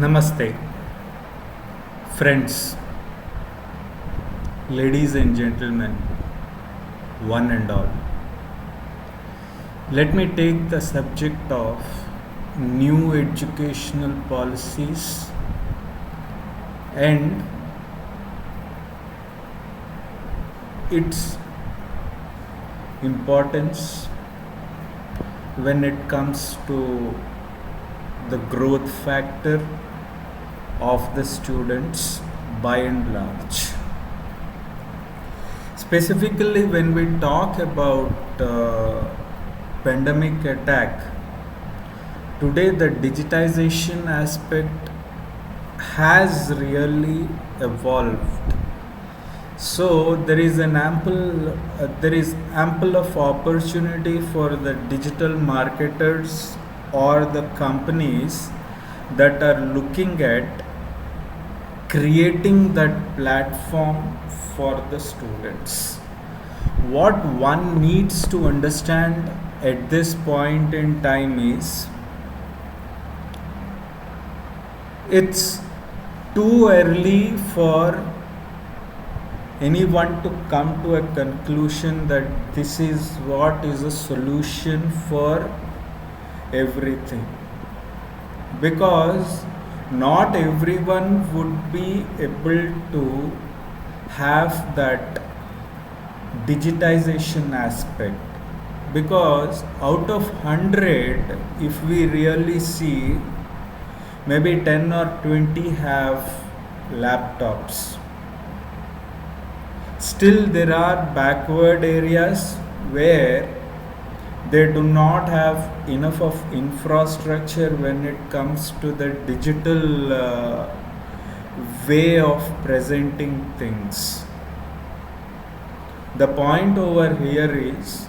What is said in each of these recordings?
Namaste, friends, ladies and gentlemen, one and all. Let me take the subject of new educational policies and its importance when it comes to the growth factor of the students by and large. Specifically, when we talk about pandemic attack, today the digitization aspect has really evolved. So there is ample of opportunity for the digital marketers or the companies that are looking at creating that platform for the students. What one needs to understand at this point in time is it's too early for anyone to come to a conclusion that this is what is a solution for everything, because not everyone would be able to have that digitization aspect, because out of 100, if we really see, maybe 10 or 20 have laptops. Still there are backward areas where they do not have enough of infrastructure when it comes to the digital way of presenting things. The point over here is,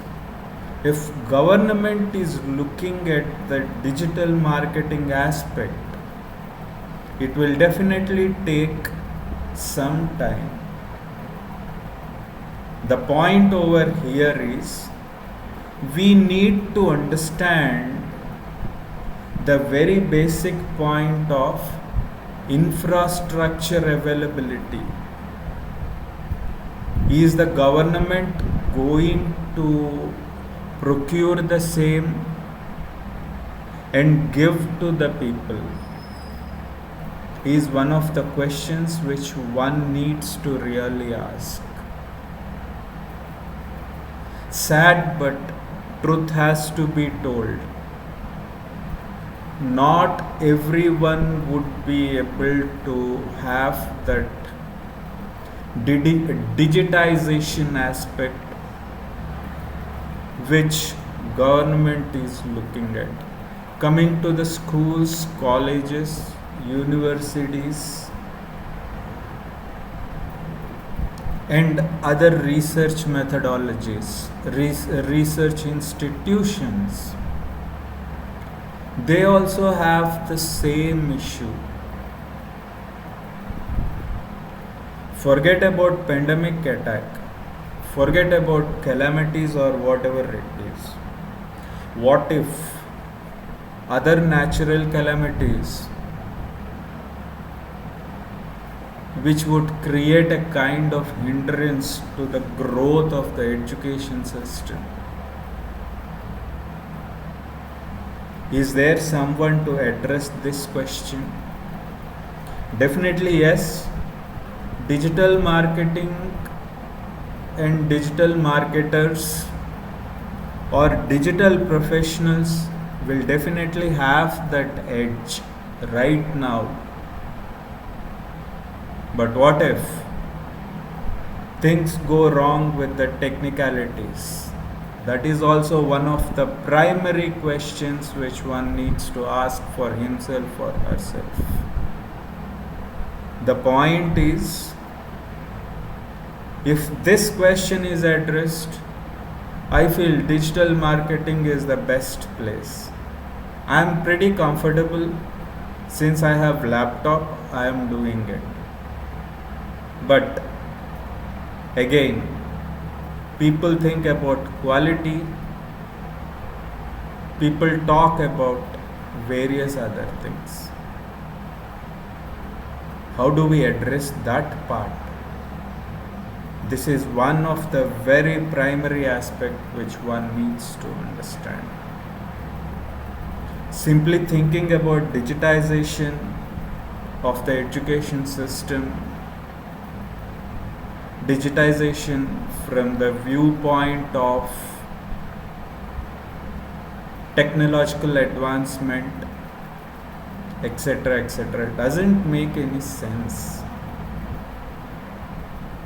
if government is looking at the digital marketing aspect, it will definitely take some time. The point over here is, we need to understand the very basic point of infrastructure availability. Is the government going to procure the same and give to the people? Is one of the questions which one needs to really ask. Sad, but truth has to be told. Not everyone would be able to have that digitization aspect which government is looking at. Coming to the schools, colleges, universities, and other research methodologies, research institutions, they also have the same issue. Forget about pandemic attack, forget about calamities or whatever it is. What if other natural calamities which would create a kind of hindrance to the growth of the education system. Is there someone to address this question? Definitely yes. Digital marketing and digital marketers or digital professionals will definitely have that edge right now. But what if things go wrong with the technicalities? That is also one of the primary questions which one needs to ask for himself or herself. The point is, if this question is addressed, I feel digital marketing is the best place. I am pretty comfortable since I have laptop, I am doing it. But again, people think about quality, people talk about various other things. How do we address that part? This is one of the very primary aspect which one needs to understand. Simply thinking about digitization of the education system, digitization from the viewpoint of technological advancement, etc., doesn't make any sense.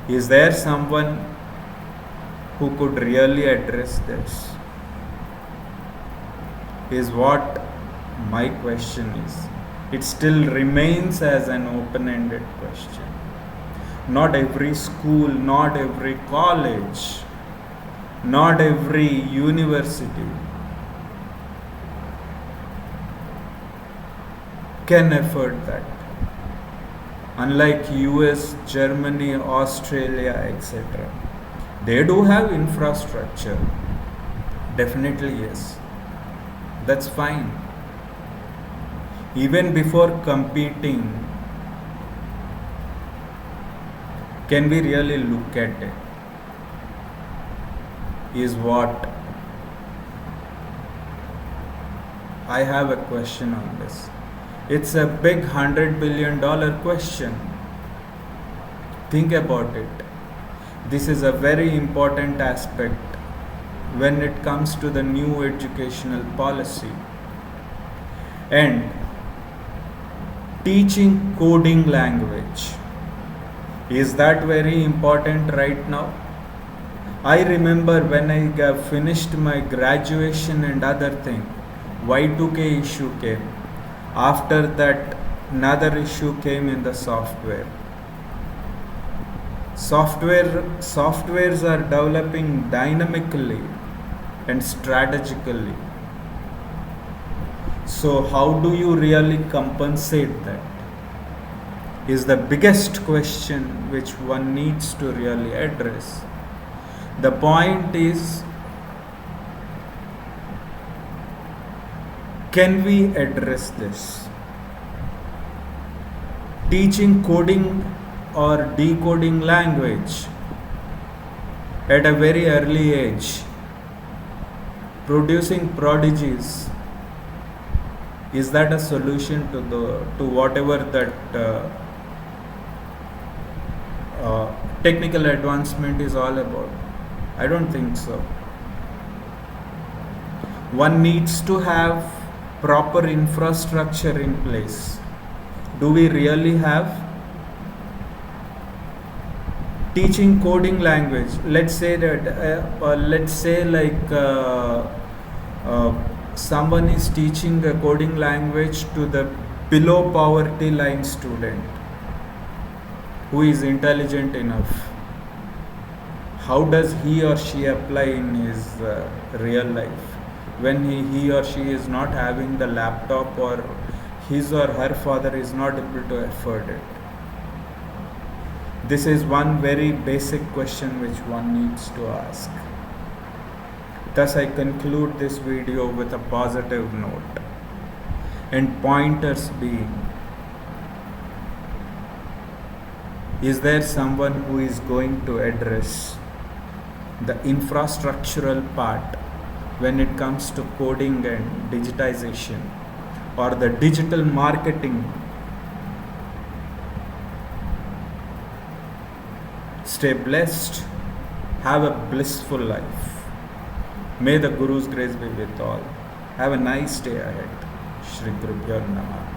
Is there someone who could really address this? Is what my question is. It still remains as an open-ended question. Not every school, not every college, not every university can afford that. Unlike US, Germany, Australia, etc. They do have infrastructure. Definitely yes. That's fine. Even before competing, can we really look at it? Is what I have a question on this. It's a big $100 billion question. Think about it. This is a very important aspect when it comes to the new educational policy. And teaching coding language, is that very important right now? I remember when I finished my graduation and other thing, Y2K issue came. After that, another issue came in the software. Softwares are developing dynamically and strategically. So how do you really compensate that? Is the biggest question which one needs to really address. The point is, can we address this? Teaching coding or decoding language at a very early age, producing prodigies, is that a solution to whatever that technical advancement is all about? I don't think so. One needs to have proper infrastructure in place. Do we really have? Teaching coding language, let's say someone is teaching a coding language to the below poverty line student who is intelligent enough. How does he or she apply in his real life when he or she is not having the laptop, or his or her father is not able to afford it? This is one very basic question which one needs to ask. Thus I conclude this video with a positive note, and pointers being: Is there someone who is going to address the infrastructural part when it comes to coding and digitization or the digital marketing? Stay blessed. Have a blissful life. May the Guru's grace be with all. Have a nice day ahead. Shri Gurubhyo Namah.